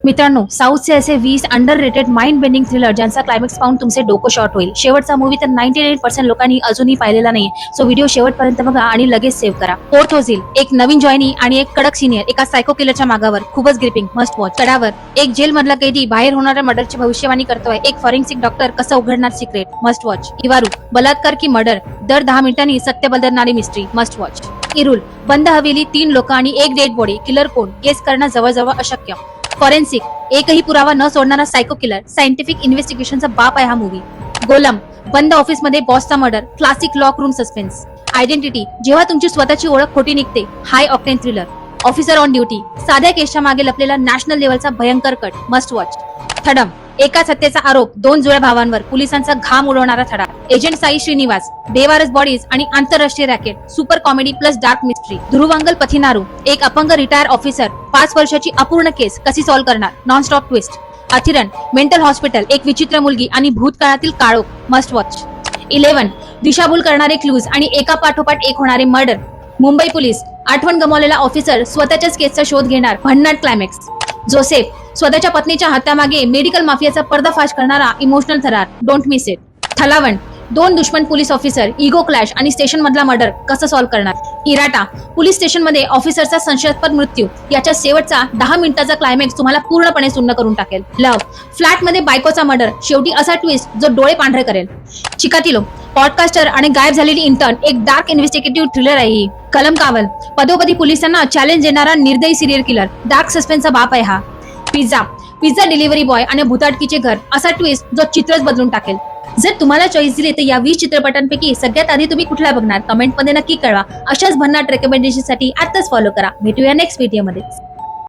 मित्रांनो, साऊथचे असे 20 underrated mind bending thriller ज्यांचा क्लायमॅक्स पाहून तुमचे डोकं शॉर्ट होईल. शेवटचा मूवी तर 98% लोकांनी अजूनही पाहिलेला नाही. सो व्हिडिओ शेवटपर्यंत बघा आणि लगेच सेव्ह करा. फोर्थ होझिल, एक नवीन जॉईनी आणि एक कडक सिनियर एका सायको किलरच्या मागावर. खूपच ग्रिपिंग, मस्ट वॉच. चढावर एक जेल मधला कैदी बाहेर होणाऱ्या मर्डरची भविष्यवाणी करतोय. एक फॉरेन्सिक डॉक्टर कसं उघडणार सिक्रेट, मस्ट वॉच. इवारू, बलात्कार की मर्डर, दर 10 मिनिटांनी सत्य बदलणारी मिस्ट्री, मस्ट वॉच. इरुल, बंद हवेली, 3 लोक आणि एक डेड बॉडी, किलर कोण गेस करणं जवळजवळ अशक्य. फॉरेन्सिक, एकही पुरावा न सोडणारा सायको किलर, सायंटिफिक इन्व्हेस्टिगेशनचा बाप आहे हा मूवी. गोलम, बंद ऑफिस मध्ये बॉसचा murder, classic lock room suspense. Identity, जेव्हा तुमची स्वतःची ओळख खोटी निघते, high octane thriller. Officer on duty, साध्या केसच्या मागे लपलेला नॅशनल लेवलचा भयंकर कट, मस्ट वॉच. थडम, एकाच हत्येचा आरोप, 2 जुळ्या भावांवर, पोलिसांचा घाम उडवणारा थडा. एजंट साई श्रीनिवास, बेवारस बॉडीज आणि आंतरराष्ट्रीय racket, super comedy plus dark mystery. Dhruvangal Pathinaru, एक अपंग रिटायर ऑफिसर, 5 वर्षाची अपूर्ण केस कशी सॉल्व्ह करणार, non stop twist. Athiran, mental hospital, एक विचित्र मुलगी आणि भूतकाळातील काळोख, मस्ट वॉच. 11, दिशाभूल करणारे क्लूज आणि एका पाठोपाठ एक होणारे मर्डर. मुंबई पोलीस, आठवण गमावलेला ऑफिसर स्वतःच्याच केसचा शोध घेणार, भन्नाट क्लायमॅक्स. जोसेफ, स्वतःच्या पत्नीच्या हत्यामागे मेडिकल माफियाचा पर्दाफाश करणारा इमोशनल थरार, डोंट मिस इट. थलावण, 2 दुश्मन पोलीस ऑफिसर, इगो क्लॅश आणि स्टेशन मधला मर्डर कसं सॉल्व्ह करणार. इराटा, पोलीस स्टेशन मध्ये ऑफिसरचा संशयास्पद मृत्यू, याच्या शेवटचा 10 मिनिटाचा क्लायमॅक्स तुम्हाला पूर्णपणे सुन्न करून टाकेल. लव्ह, फ्लॅट मध्ये बायकोचा मर्डर, शेवटी असा ट्विस्ट जो डोळे पांढरे करेल. चिकातिलो, पॉडकास्टर आणि गायब झालेली इंटर्न, एक डार्क इन्व्हेस्टिगेटिव्ह थ्रिलर आहे ही. कलम कावल, पदोपदी पोलिसांना चॅलेंज देणारा निर्दयी सिरियल किलर, डार्क सस्पेन्सचा बाप आहे हा. पिझ्झा डिलिव्हरी बॉय आणि भुताटकीचे घर, असा ट्विस्ट जो चित्रच बदलून टाकेल. जर तुम्हाला चॉईस दिली तर या 20 चित्रपटांपैकी सगळ्यात आधी तुम्ही कुठला बघणार, कमेंट मध्ये नक्की कळवा. अशाच भन्नाट रेकमेंडेशन साठी आताच फॉलो करा. भेटूया नेक्स्ट व्हिडिओ मध्ये.